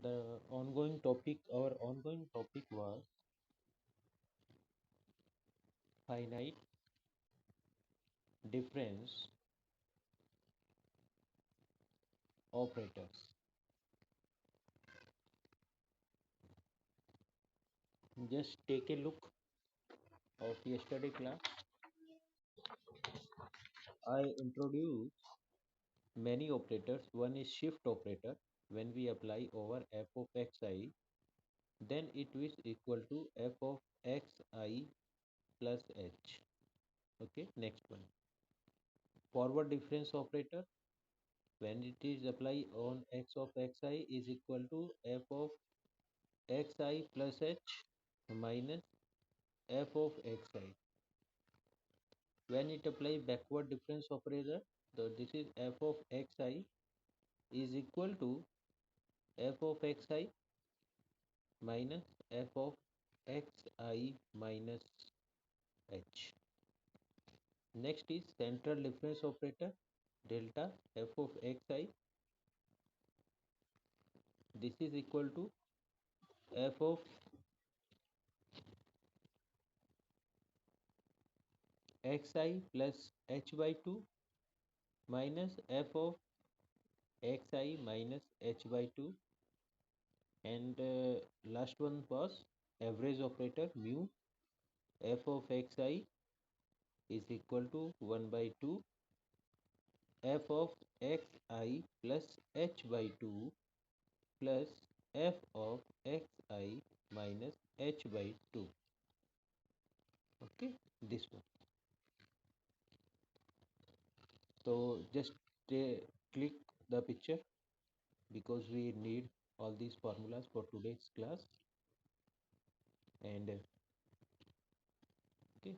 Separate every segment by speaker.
Speaker 1: Our ongoing topic was finite difference operators. Just take a look of yesterday class. I introduced many operators. One is shift operator. When we apply over f of xi, then it is equal to f of xi plus h. Okay, next one. Forward difference operator. When it is applied on x of xi is equal to f of xi plus h minus f of xi. When it apply backward difference operator, so this is f of xi is equal to f of xi minus f of xi minus h. Next is central difference operator, delta f of xi. This is equal to f of xi plus h by 2 minus f of xi minus h by 2. And last one was average operator mu f of xi is equal to 1 by 2 f of xi plus h by 2 plus f of xi minus h by 2. Okay, this one. So just click the picture because we need all these formulas for today's class. And okay,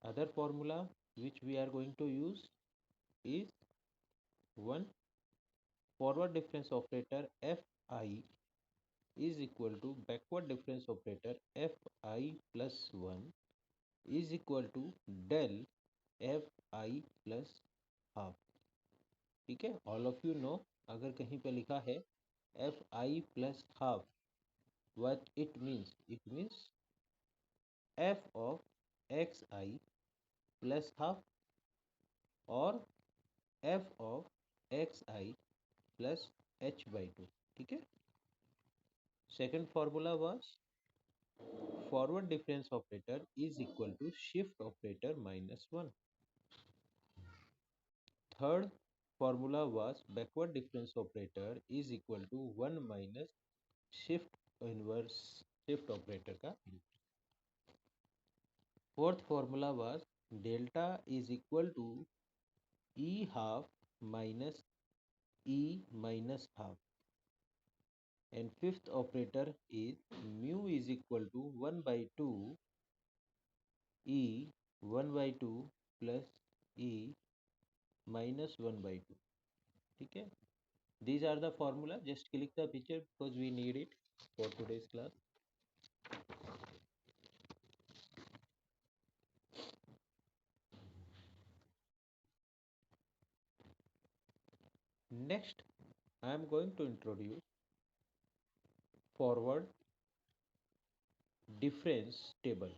Speaker 1: other formula which we are going to use is one forward difference operator fi is equal to backward difference operator fi plus 1 is equal to del fi plus half. ठीक है, all of you know अगर कहीं पे लिखा है fi plus half, what it means f of xi plus half और f of xi plus h by 2. ठीक है. Second formula was forward difference operator is equal to shift operator minus 1. Third formula was backward difference operator is equal to 1 minus shift inverse shift operator का. Fourth formula was delta is equal to e half minus e minus half. And fifth operator is mu is equal to 1 by 2 e 1 by 2 plus e minus 1 by 2. ठीक है. These are the formula. Just click the picture because we need it for today's class. Next, I am going to introduce forward difference table.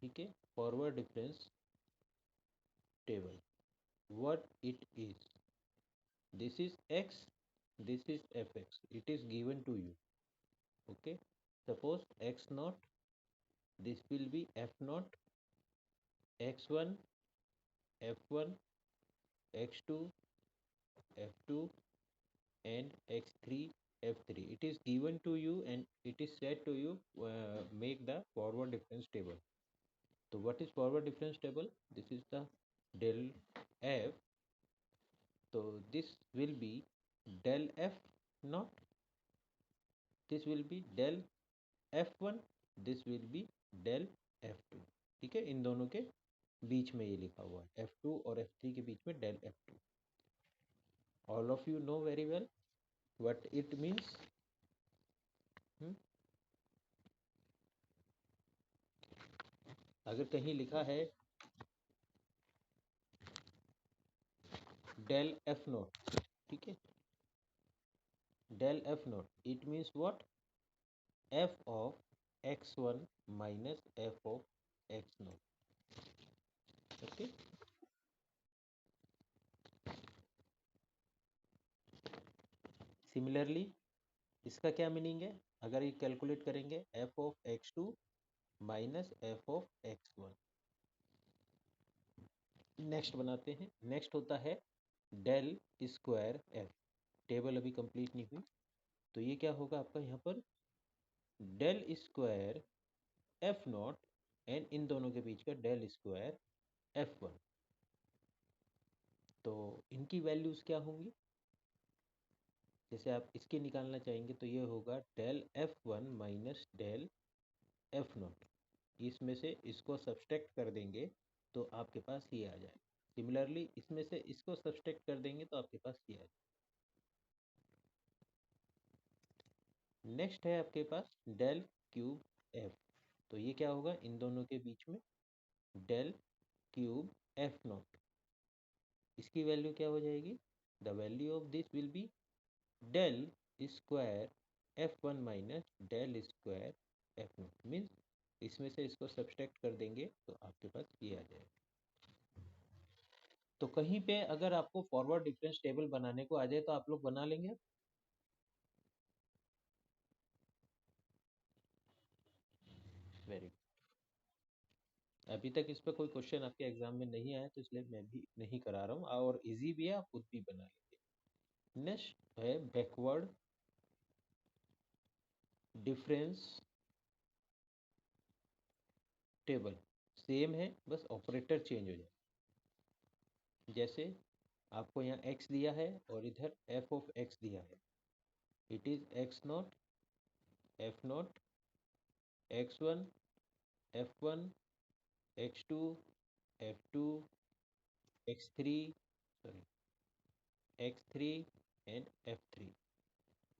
Speaker 1: ठीक है, forward difference table. What it is? This is x, this is fx. It is given to you. Okay. Suppose x naught, this will be f naught, x1, f1, x2, f2, and x3, f3. It is given to you and it is said to you make the forward difference table. So what is forward difference table? This is the del f. So this will be del f naught. This will be del f1. This will be del f2. ठीक है, इन दोनों के बीच में ये लिखा हुआ है f2 और f3 के बीच में del f2. All of you know very well what it means. अगर कहीं लिखा है del f नॉट, ठीक है। del f not it means what, f of x1 minus f of x not, okay. Similarly इसका क्या मीनिंग है, अगर ये कैलकुलेट करेंगे f of x2 minus f of x1। Next बनाते हैं, नेक्स्ट होता है डेल स्क्वायर f। टेबल अभी कंप्लीट नहीं हुई, तो ये क्या होगा आपका यहाँ पर del square f naught and इन दोनों के बीच का डेल स्क्वायर एफ वन। तो इनकी वैल्यूज क्या होंगी, जैसे आप इसके निकालना चाहेंगे तो ये होगा del f one minus del f naught. इसमें से इसको सब्सट्रैक्ट कर देंगे तो आपके पास ये आ जाएगा। सिमिलरली इसमें से इसको सब्सट्रैक्ट कर देंगे तो आपके पास ये आ जाएगा। नेक्स्ट है आपके पास डेल क्यूब एफ। तो ये क्या होगा इन दोनों के बीच में डेल क्यूब एफ नॉट। इसकी वैल्यू क्या हो जाएगी, the value of this will be del square f one minus del square f naught. Means इसमें से इसको सब्सट्रैक्ट कर देंगे तो आपके पास ये आ जाएगा। तो कहीं पे अगर आपको फॉरवर्ड डिफरेंस टेबल बनाने को आ जाए तो आप लोग बना लेंगे। Very good. अभी तक इस पर कोई क्वेश्चन आपके एग्जाम में नहीं आया तो इसलिए मैं भी नहीं करा रहा हूँ, और इजी भी है, आप खुद भी बना लेंगे। नेक्स्ट है बैकवर्ड डिफरेंस टेबल। सेम है, बस ऑपरेटर चेंज हो जाए। जैसे आपको यहाँ x दिया है और इधर f ऑफ x दिया है, it is x naught f naught x1 f1 x2 f2 x3 sorry x3 and f3।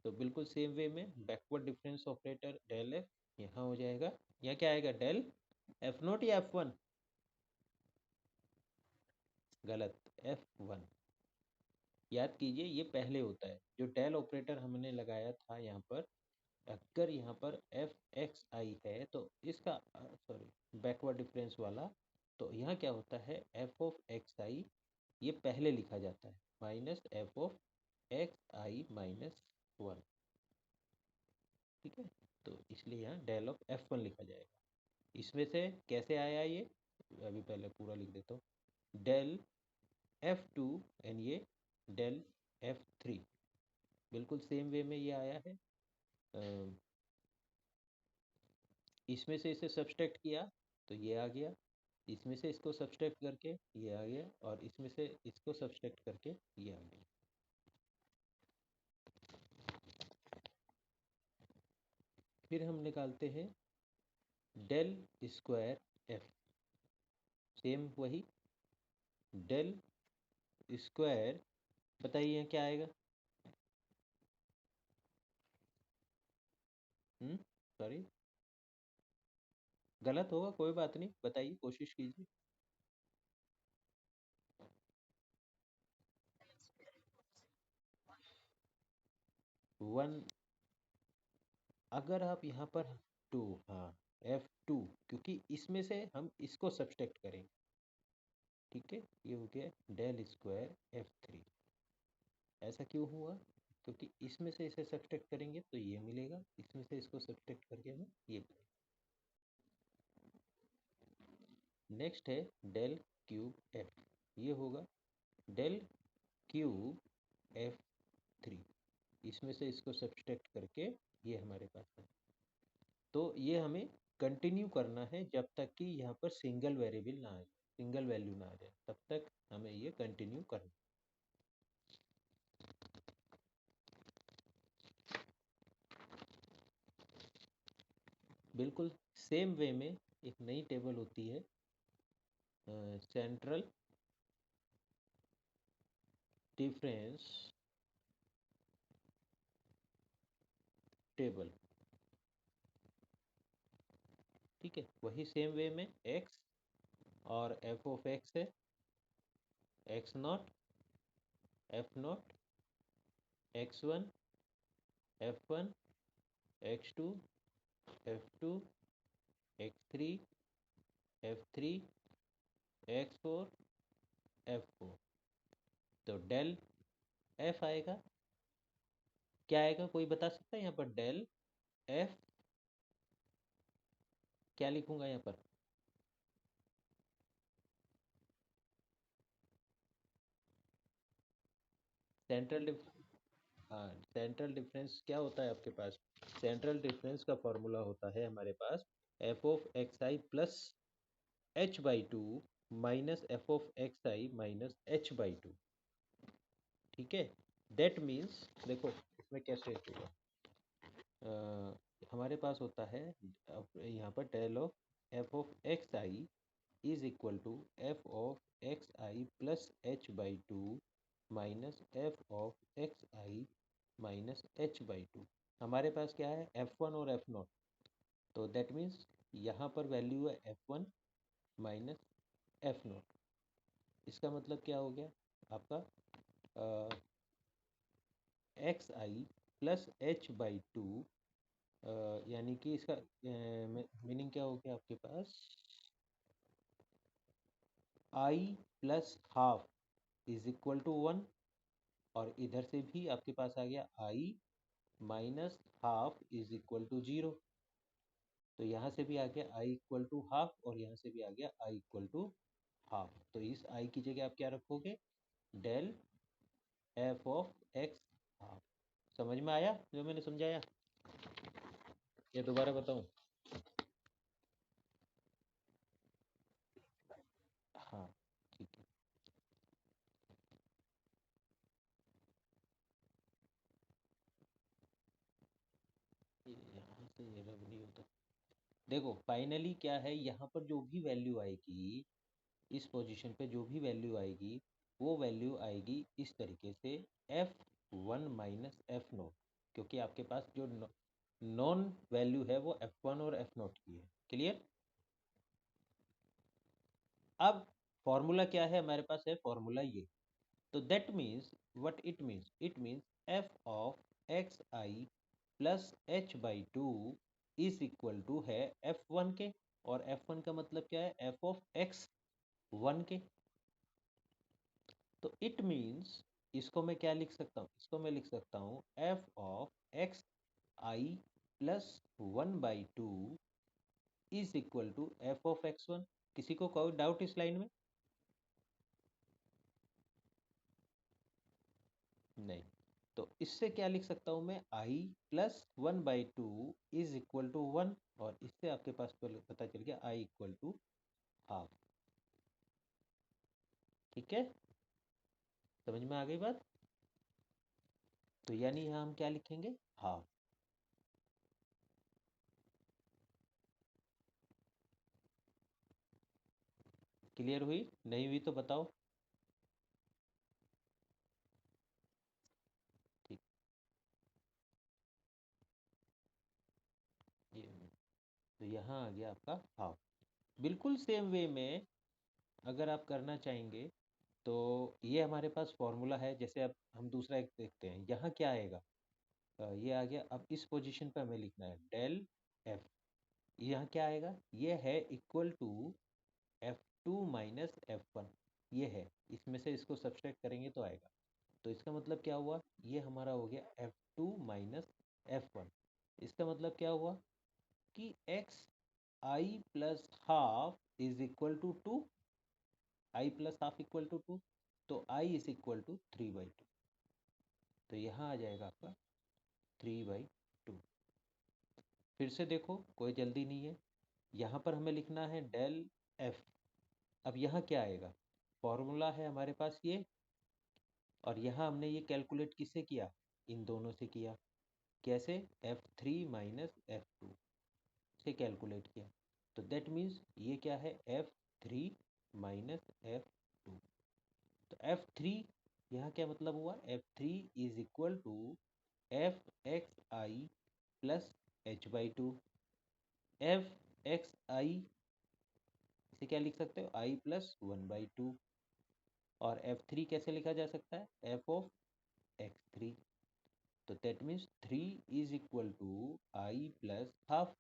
Speaker 1: तो बिल्कुल सेम वे में backward difference operator del f यहाँ हो जाएगा। यहाँ क्या आएगा डेल f नॉट या f1, गलत, f1। याद कीजिए ये पहले होता है, जो डेल ऑपरेटर हमने लगाया था यहाँ पर, अगर यहाँ पर एफ एक्स आई है तो इसका सॉरी बैकवर्ड डिफरेंस वाला, तो यहाँ क्या होता है एफ ऑफ एक्स आई ये पहले लिखा जाता है minus F of x I minus one, ठीक है। तो इसलिए यहाँ डेल ऑफ एफ वन लिखा जाएगा। इसमें से कैसे आया ये, अभी पहले पूरा लिख देता हूँ, डेल एफ टू एंड ये डेल एफ थ्री, बिल्कुल सेम वे में ये आया है। इसमें से इसे सब्सट्रैक्ट किया तो ये आ गया, इसमें से इसको सब्सट्रैक्ट करके ये आ गया, और इसमें से इसको सब्सट्रैक्ट करके ये आ गया। फिर हम निकालते हैं डेल स्क्वायर एफ। सेम वही डेल स्क्वायर, बताइए क्या आएगा, सॉरी गलत होगा, कोई बात नहीं, बताइए कोशिश कीजिए। वन, अगर आप यहाँ पर टू, हाँ एफ टू, क्योंकि इसमें से हम इसको सब्सट्रैक्ट करेंगे, ठीक है। ये हो गया डेल स्क्वायर एफ थ्री। ऐसा क्यों हुआ, क्योंकि इसमें से इसे सब्सट्रैक्ट करेंगे तो ये मिलेगा, इसमें से इसको सब्सट्रैक्ट करके हमें ये मिलेगा। नेक्स्ट है डेल क्यूब एफ। ये होगा डेल क्यूब एफ थ्री, इसमें से इसको सब्सट्रैक्ट करके ये हमारे पास है। तो ये हमें कंटिन्यू करना है जब तक कि यहाँ पर सिंगल वेरिएबल ना आ जाए, सिंगल वैल्यू ना आ जाए, तब तक हमें ये कंटिन्यू करना। बिल्कुल सेम वे में एक नई टेबल होती है, सेंट्रल डिफरेंस टेबल, ठीक है। वही सेम वे में x और एफ ऑफ एक्स है, x not F not x1 f1 x2 f2 x3 f3 x4 f4। तो डेल एफ आएगा, क्या आएगा कोई बता सकता है यहाँ पर? डेल एफ क्या लिखूंगा यहाँ पर? सेंट्रल डिफ हाँ, सेंट्रल डिफरेंस क्या होता है आपके पास? सेंट्रल डिफरेंस का फॉर्मूला होता है हमारे पास F of x I plus H by two minus F of x I minus H by two. ठीक है, दैट मीन्स देखो इसमें कैसे होगा। हमारे पास होता है अब यहाँ पर del of f of x i is equal to f of x I plus H by two minus F of x I minus H by two. हमारे पास क्या है? एफ वन और एफ नॉट। तो दैट मीन्स यहाँ पर value है f one minus f naught. इसका मतलब क्या हो गया आपका? X I plus H by two, यानी कि इसका मीनिंग क्या हो गया आपके पास? I plus half is equal to one, और इधर से भी आपके पास आ गया I minus half is equal to zero. तो यहाँ से भी आ गया आई इक्वल टू हाफ, और यहाँ से भी आ गया आई इक्वल टू हाफ। तो इस आई की जगह आप क्या रखोगे? Del f of x half. समझ में आया जो मैंने समझाया? ये दोबारा बताऊं? हाँ, ठीक है। यहाँ से ये रब नहीं होता। देखो फाइनली क्या है, यहाँ पर जो भी वैल्यू आएगी, इस पोजीशन पे जो भी वैल्यू आएगी, वो वैल्यू आएगी इस तरीके से F one minus F note, क्योंकि आपके पास जो नॉन वैल्यू है वो एफ वन और एफ नोट की है। क्लियर? अब फॉर्मूला क्या है हमारे पास? है फॉर्मूला ये। तो that means what it means? It means f of x I plus H by two is equal to है एफ वन के, और एफ वन का मतलब क्या है? एफ ऑफ एक्स वन के। तो इट मीन्स इसको मैं क्या लिख सकता हूँ? इसको मैं लिख सकता हूँ f of x I plus one by two is equal to f of x one. किसी को कोई डाउट इस लाइन में? नहीं। तो इससे क्या लिख सकता हूँ मैं? I plus one by two is equal to one, और इससे आपके पास पता चल गया आई इक्वल टू हाफ। ठीक है, समझ में आ गई बात? तो यानी यहाँ हम क्या लिखेंगे? हाफ। क्लियर हुई? नहीं हुई तो बताओ। ठीक, ये तो यहाँ आ गया आपका हाफ। बिल्कुल सेम वे में अगर आप करना चाहेंगे तो ये हमारे पास फॉर्मूला है। जैसे अब हम दूसरा एक देखते हैं, यहाँ क्या आएगा? ये आ गया। अब इस पोजीशन पे हमें लिखना है डेल एफ। यहाँ क्या आएगा? ये है equal to f two minus F one. ये है, इसमें से इसको सब्सट्रैक्ट करेंगे तो आएगा। तो इसका मतलब क्या हुआ? ये हमारा हो गया F two minus F one. इसका मतलब क्या हुआ? कि X I plus half is equal to two. I plus half equal to two, तो I is equal to three by two. तो यहाँ आ जाएगा आपका थ्री बाई टू। फिर से देखो, कोई जल्दी नहीं है। यहाँ पर हमें लिखना है डेल एफ। अब यहाँ क्या आएगा? फॉर्मूला है हमारे पास ये, और यहाँ हमने ये कैलकुलेट किससे किया? इन दोनों से किया। कैसे? F three minus F two से कैलकुलेट किया। तो दैट मीन्स ये क्या है? F three minus F two. तो एफ थ्री, यहाँ क्या मतलब हुआ? F three is equal to F X I plus H by two. F X I, इसे क्या लिख सकते हो? I plus one by two. और f3 कैसे लिखा जा सकता है, f ऑफ x3। तो that means 3 is equal to I plus half,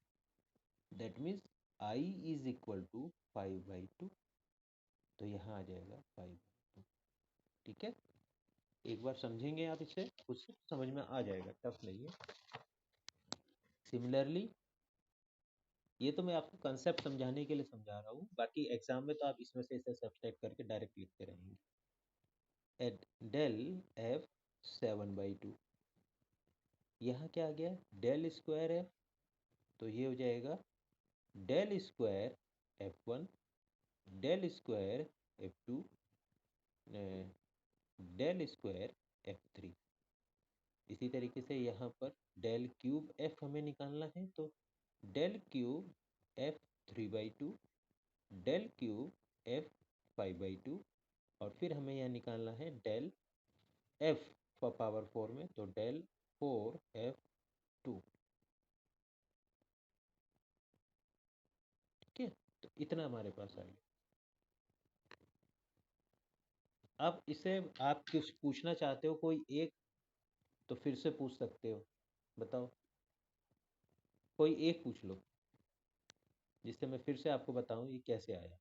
Speaker 1: that means i is equal to 5/2। तो यहाँ आ जाएगा 5/2। ठीक है, एक बार समझेंगे आप इसे, कुछ समझ में आ जाएगा, टफ नहीं है। सिमिलरली ये तो मैं आपको कंसेप्ट समझाने के लिए समझा रहा हूँ, बाकी एग्जाम में तो आप इसमें से इसे सब्सट्रैक्ट करके डायरेक्ट लिखते रहेंगे। एट डेल एफ 7/2, यहाँ क्या आ गया, डेल स्क्वायर एफ, तो ये हो जाएगा del square f1, del square f2, del square f3। इसी तरीके से यहाँ पर डेल क्यूब f हमें निकालना है, तो del cube f3/2, del cube f5/2, और फिर हमें यहाँ निकालना है डेल f पावर 4 में, तो डेल 4f2। ठीक है, तो इतना हमारे पास आ गया। अब इसे आप कुछ पूछना चाहते हो कोई एक, तो फिर से पूछ सकते हो, बताओ कोई एक पूछ लो, जिससे मैं फिर से आपको बताऊं ये कैसे आया।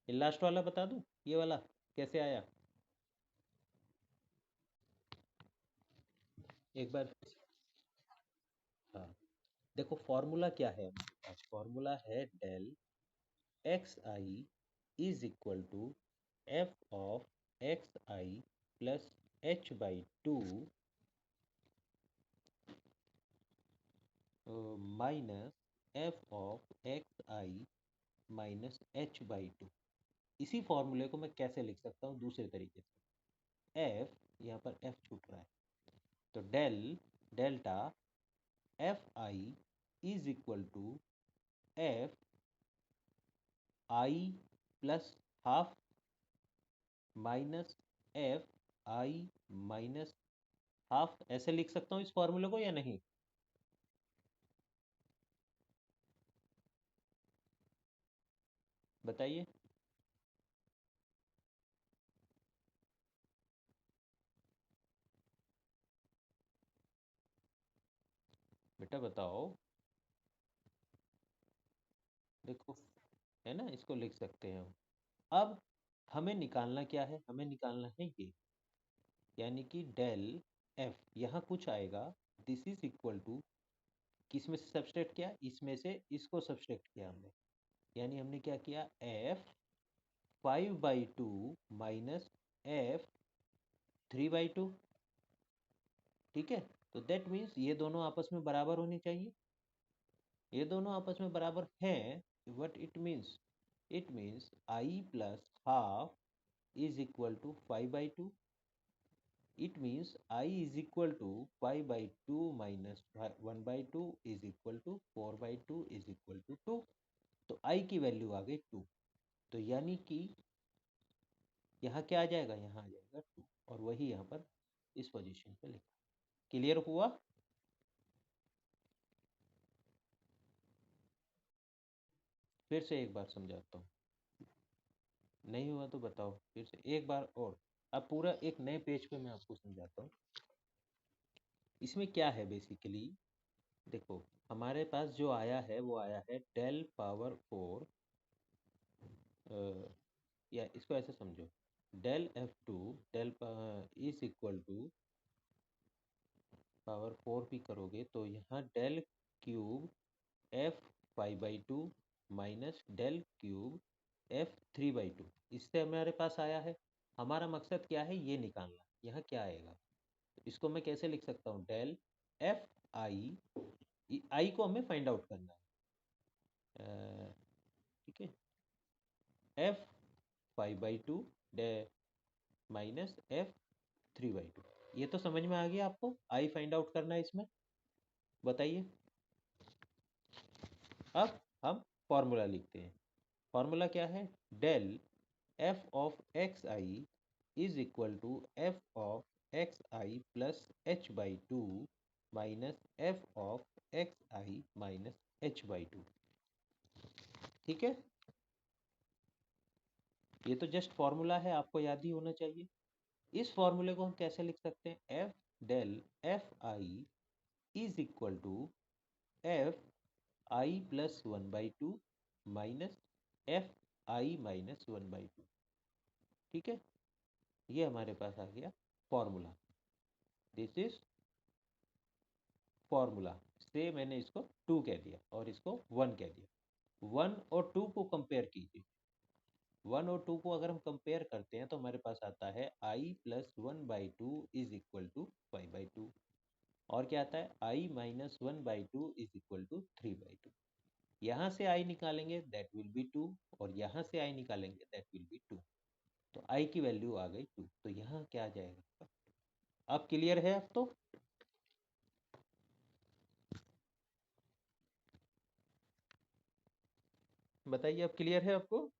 Speaker 1: ये लास्ट वाला बता दूं, ये वाला कैसे आया, एक बार। हाँ, देखो फॉर्मूला क्या है हमारे पास, फॉर्मूला है del x i is equal to f of x I plus h/2 minus F of x I minus h/2। इसी फॉर्मूले को मैं कैसे लिख सकता हूँ दूसरे तरीके से, एफ, यहाँ पर एफ छूट रहा है, तो del delta f i is equal to f i plus half minus f i minus half, ऐसे लिख सकता हूँ इस फॉर्मूले को या नहीं, बताइए। बेटा बताओ, देखो, है ना, इसको लिख सकते हैं हम। अब हमें निकालना क्या है, हमें निकालना है ये, यानी कि डेल एफ यहाँ कुछ आएगा, दिस इज इक्वल टू, किस में से सब्सट्रैक्ट किया, इसमें से इसको सब्सट्रैक्ट किया हमने, यानी हमने क्या किया, एफ 5/2 माइनस एफ 3/2। ठीक है, तो दैट मीन्स ये दोनों आपस में बराबर होने चाहिए, ये दोनों आपस में बराबर हैं, what it means i plus half is equal to 5/2। It means I is equal to 5/2 minus 1/2 is equal to 4/2 is equal to 2। तो I की वैल्यू आ गई 2, तो यानी कि यहाँ क्या आ जाएगा, यहाँ आ जाएगा 2, और वही यहाँ पर इस पोजीशन पे लिखा। क्लियर हुआ? फिर से एक बार समझाता हूँ, नहीं हुआ तो बताओ फिर से एक बार और। अब पूरा एक नए पेज पे मैं आपको समझाता हूँ। इसमें क्या है बेसिकली, देखो हमारे पास जो आया है वो आया है डेल पावर 4, या इसको ऐसे समझो, del f2 del is equal to power 4 भी करोगे तो यहाँ del cube f 5/2 minus del cube f 3/2, इससे हमारे पास आया है। हमारा मकसद क्या है, ये निकालना यहाँ क्या आएगा, तो इसको मैं कैसे लिख सकता हूँ, डेल f आई को हमें फाइंड आउट करना है, ठीक है, f 5/2 डे माइनस f 3/2। ये तो समझ में आ गया आपको, आई फाइंड आउट करना है इसमें, बताइए। अब हम फॉर्मूला लिखते हैं, फॉर्मूला क्या है, del f of x i is equal to f of x I plus h/2 minus F of x I minus h/2। ठीक है, ये तो जस्ट फॉर्मूला है, आपको याद ही होना चाहिए। इस फॉर्मूले को हम कैसे लिख सकते हैं? F del f i is equal to f i plus 1/2 minus f i minus 1/2। ठीक है, ये हमारे पास आ गया फॉर्मूला। दिस इज फॉर्मूला से मैंने इसको 2 कह दिया और इसको 1 कह दिया। 1 और 2 को कंपेयर कीजिए। 1 और 2 को अगर हम कंपेयर करते हैं तो हमारे पास आता है आई प्लस 1/2 इज इक्वल टू 5/2। और क्या आता है? आई माइनस 1/2 इज इक्वल टू 3/2। यहाँ से आई निकालेंगे दैट विल बी 2, और यहाँ से आई निकालेंगे दैट विल बी 2। तो आई की वैल्यू आ गई 2, तो यहाँ क्या आ जाएगा? अब क्लियर है? अब तो बताइए, अब क्लियर है आपको?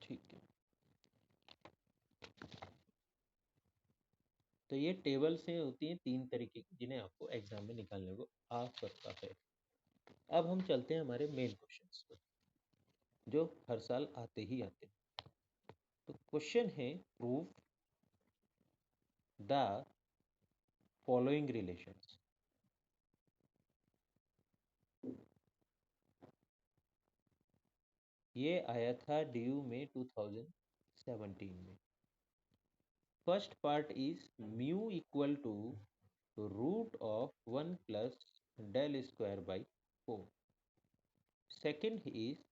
Speaker 1: ठीक है, तो ये टेबल से होती हैं 3 तरीके की, जिन्हें आपको एग्जाम में निकालने को आ सकता है। अब हम चलते हैं हमारे मेन क्वेश्चंस पर, जो हर साल आते ही आते हैं। तो क्वेश्चन है, प्रूव द फॉलोइंग रिलेशंस। ये आया था ड्यू में 2017 में। First part is mu equal to root of 1 plus del square by 4। Second is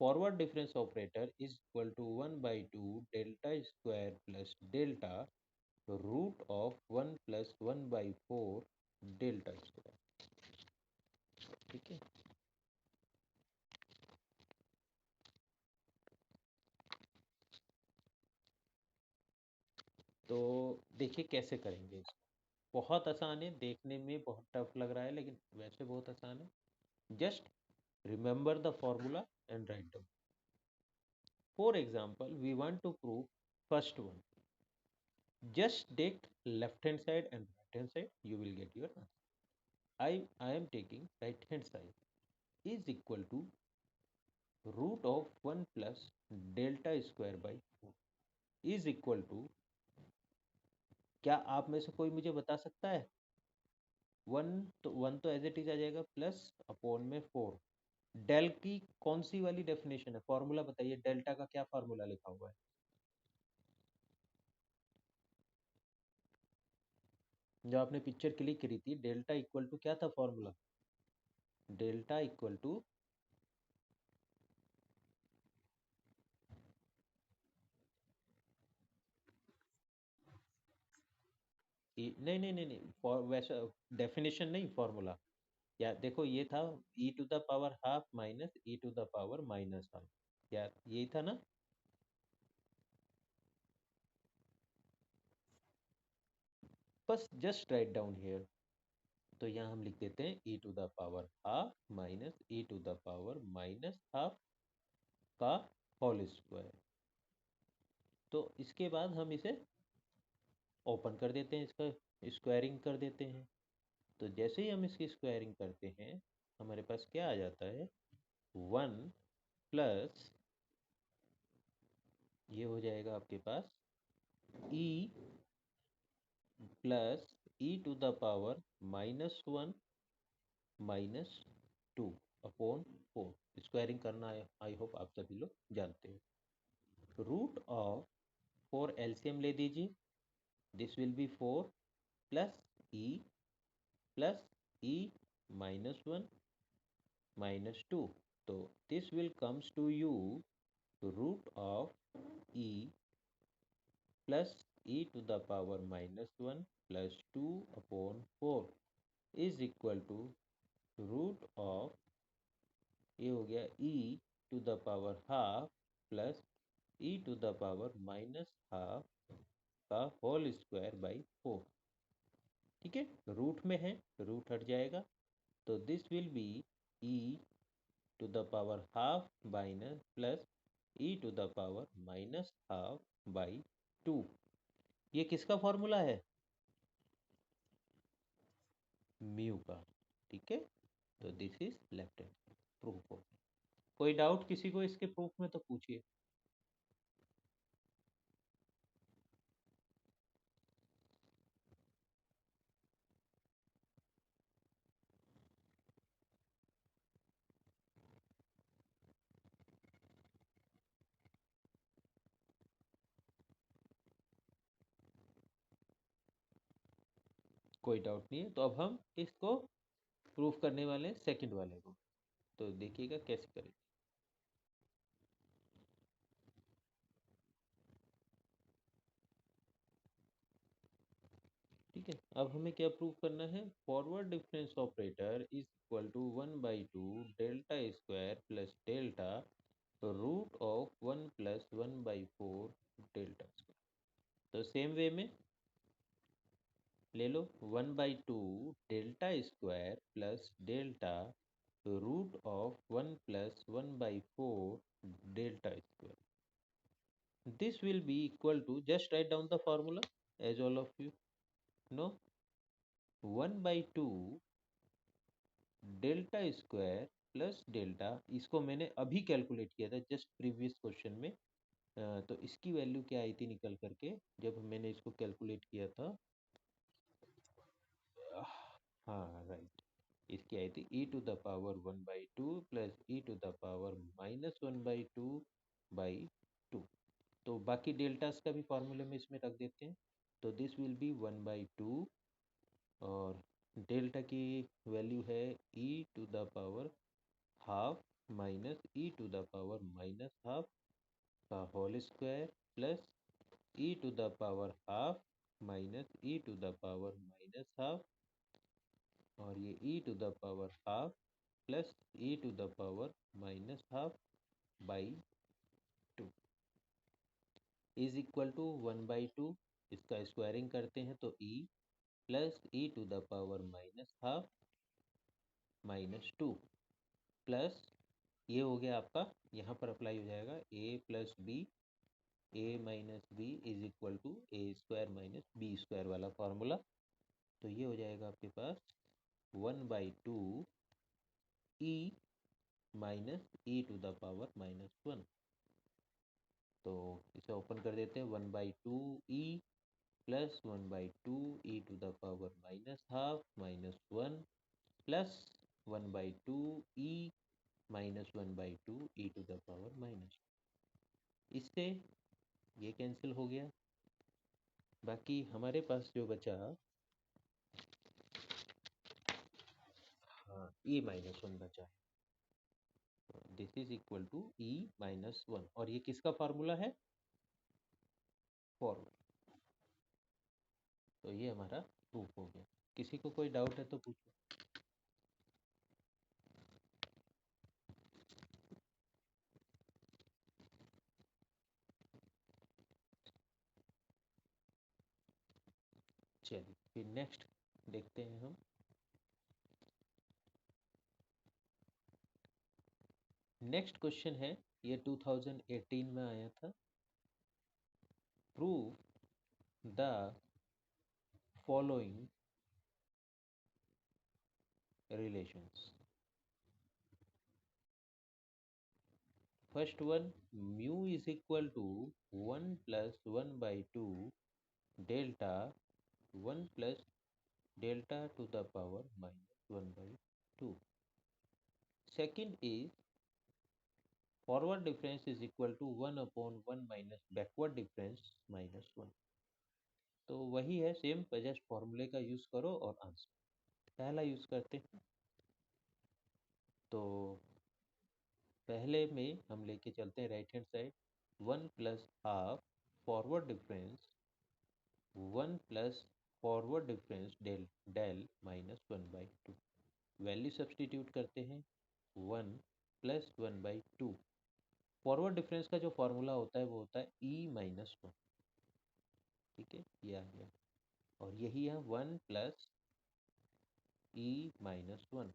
Speaker 1: forward difference operator is equal to 1/2 delta square plus delta root of 1 plus 1/4 delta square. ठीक है, तो देखिए कैसे करेंगे इसको। बहुत आसान है, देखने में बहुत टफ लग रहा है लेकिन वैसे बहुत आसान है। Just remember the formula and write down. For example we want to prove first one. Just take left hand side and right hand side, you will get your answer. I am taking right hand side is equal to root of 1 plus delta square by 4 is equal to, क्या आप में से कोई मुझे बता सकता है? 1 तो एज इट इज आ जाएगा, प्लस अपॉन में 4। डेल की कौन सी वाली डेफिनेशन है? फॉर्मूला बताइए, डेल्टा का क्या फॉर्मूला लिखा हुआ है? जो आपने पिक्चर क्लिक करी थी, डेल्टा इक्वल टू क्या था फॉर्मूला? डेल्टा इक्वल टू, नहीं नहीं नहीं नहीं, वैसा डेफिनेशन नहीं, फॉर्मूला। या देखो, ये था E to the power half minus E to the power minus half. यार यही था ना? बस जस्ट राइट डाउन हियर। तो यहाँ हम लिख देते हैं E to the power half minus E to the power minus half का होल स्क्वायर। तो इसके बाद हम इसे ओपन कर देते हैं, इसका स्क्वायरिंग कर देते हैं। तो जैसे ही हम इसकी स्क्वायरिंग करते हैं, हमारे पास क्या आ जाता है? 1 प्लस, ये हो जाएगा आपके पास E plus E to the power -1 minus 2 upon 4। Squaring करना आई होप आप सभी लोग जानते हैं। रूट ऑफ 4 एलसीएम ले दीजिए। This will be 4 plus E -1 -2। तो this will comes to you root of E plus E to the power -1 plus 2 upon 4 is equal to root of, ये हो गया E to the power half plus E to the power minus half का whole square by 4। ठीक है, root में है, root हट जाएगा। तो this will be e to the power half minus plus E to the power minus half by 2। ये किसका फॉर्मूला है? म्यू का। ठीक है, तो this is left hand. Proof हो गया। कोई डाउट किसी को इसके प्रूफ में तो पूछिए। कोई डाउट नहीं है, तो अब हम इसको प्रूफ करने वाले हैं सेकंड वाले को। तो देखिएगा कैसे करें। ठीक है, अब हमें क्या प्रूव करना है? Forward difference operator is equal to 1/2 delta square plus delta root of 1 + 1/4 delta square. तो सेम वे में ले लो, 1/2 delta square plus delta root of 1 + 1/4 delta square. This will be equal to, just write down the formula as all of you know, 1/2 delta square plus delta, इसको मैंने अभी calculate किया था just previous question में। तो इसकी value क्या आई थी निकल करके, जब मैंने इसको कैलकुलेट किया था। हाँ राइट, इसकी आई थी e⁻1/2 प्लस e⁻−1/2/2। तो बाकी डेल्टास का भी फॉर्मूले में इसमें रख देते हैं। तो दिस विल बी 1/2, और डेल्टा की वैल्यू है e⁻½ -e⁻−½ का whole square plus e⁻½ -e⁻−½ और ये e⁻½ plus e⁻−½ is equal to 1/2। इसका स्क्वायरिंग करते हैं तो e प्लस e⁻−½ प्लस ये हो गया आपका, यहाँ पर अप्लाई हो जाएगा a+b, a-b is equal to a² - b² वाला फॉर्मूला। तो ये हो जाएगा आपके पास 1/2 e -e⁻1। तो इसे ओपन कर देते हैं, 1/2 e plus 1/2 e⁻−½ plus 1/2 e -1/2 e⁻²। इससे ये कैंसिल हो गया। बाकी हमारे पास जो बचा, हाँ e-1 बचा है। This is equal to e-1, और ये किसका फार्मूला है? फॉरवर्ड। तो ये हमारा प्रूफ हो गया। किसी को कोई डाउट है तो पूछो। चलिए फिर नेक्स्ट देखते हैं हम। नेक्स्ट क्वेश्चन है, ये 2018 में आया था। Prove the following relations. First one, mu is equal to 1 + 1/2 delta 1 plus delta to the power -1/2। Second is forward difference is equal to 1/1 minus backward difference -1। तो वही है सेम, जस्ट फॉर्मूले का यूज करो और आंसर। पहला यूज करते हैं। तो पहले में हम लेके चलते हैं right hand side, 1 + ½ forward difference, 1 + forward difference del del -1/2। Value substitute करते हैं, 1 + 1/2। फॉरवर्ड डिफरेंस का जो फॉर्मूला होता है वो होता है e-1। ठीक है, ये आ गया। और यही है 1 + e-1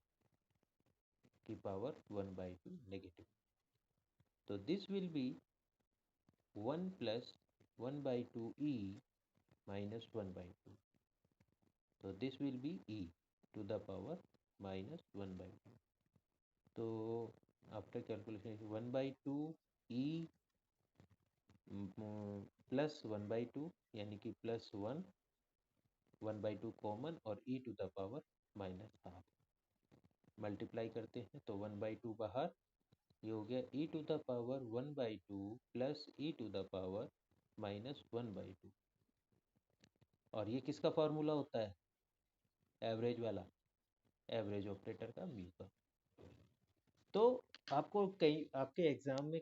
Speaker 1: की पावर 1/2 नेगेटिव। तो दिस विल बी 1 + 1/2 e-1/2। तो this will be e to the power -1/2। तो आफ्टर कैलकुलेशन 1/2 ई प्लस 1/2 यानी कि +1, 1/2 कॉमन और e to the power -12 multiply करते हैं तो 1/2 बाहर, ये हो गया e टू द पावर 1/2 प्लस e टू द पावर -1/2। और ये किसका फॉर्मूला होता है? एवरेज वाला, एवरेज ऑपरेटर का b का। तो आपको कई आपके एग्जाम में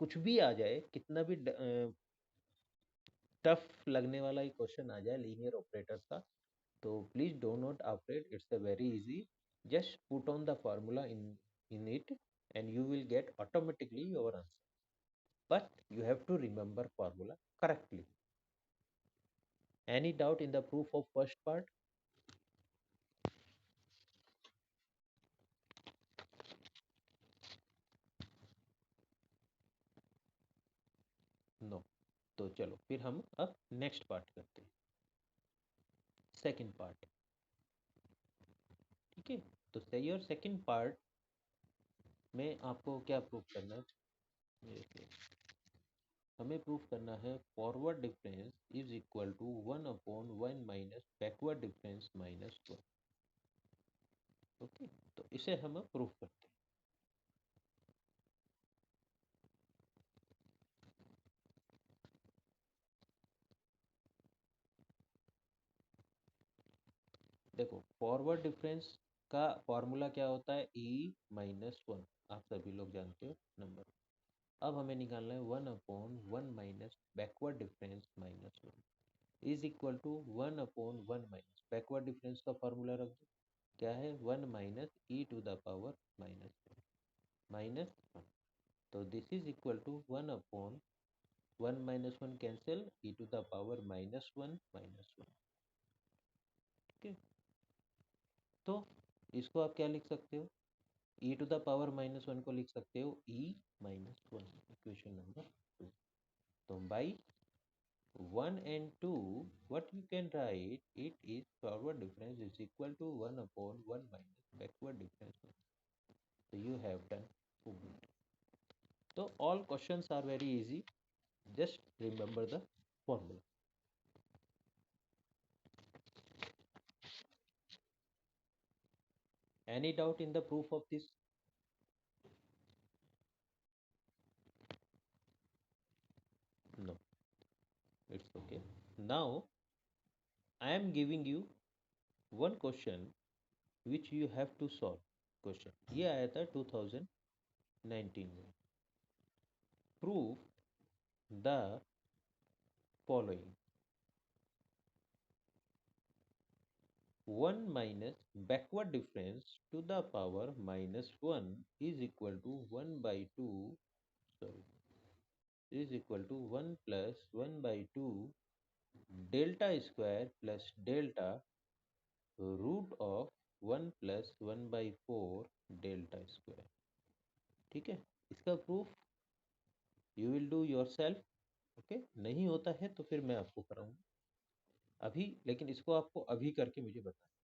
Speaker 1: कुछ भी आ जाए, कितना भी टफ लगने वाला एक क्वेश्चन आ जाए लीनियर ऑपरेटर्स का, तो please do not afraid, it's a very easy, just put on the formula in it and you will get automatically your answer, but you have to remember formula correctly. Any doubt in the proof of first part? No. तो चलो फिर हम अब next part करते हैं, second part. ठीक है, तो सही, और सेकंड पार्ट में आपको क्या प्रूफ करना है? ये हमें प्रूफ करना है forward difference is equal to 1/1 minus backward difference -1। Okay, तो इसे हम प्रूफ करते हैं। देखो, फॉरवर्ड डिफरेंस का फॉर्मूला क्या होता है? E-1, आप सभी लोग जानते हो नंबर। अब हमें निकालना है 1/1 minus backward difference -1 is equal to 1/1 minus backward difference का फॉर्मूला रख दो। क्या है? 1 minus E to the power -1। तो this is equal to 1/1 -1 cancel, e to the power -1। ठीक है, तो इसको आप क्या लिख सकते हो? ई टू द पावर -1 को लिख सकते हो E-1, इक्वेशन नंबर 2। तो by 1 and 2, what you can write it is forward difference is equal to 1/1 minus backward difference. So you have done proved. So all questions are very easy. Just remember the formula. Any doubt in the proof of this? No, it's okay. Now I am giving you one question which you have to solve. Question ये आया था 2019 में। Prove the following: 1 minus backward difference to the power -1 is equal to 1/2, sorry, is equal to 1 plus 1/2 delta square plus delta root of 1 plus 1/4 delta square। ठीक है, इसका proof you will do your self. Okay, नहीं होता है तो फिर मैं आपको कराऊंगा अभी, लेकिन इसको आपको अभी करके मुझे बताना।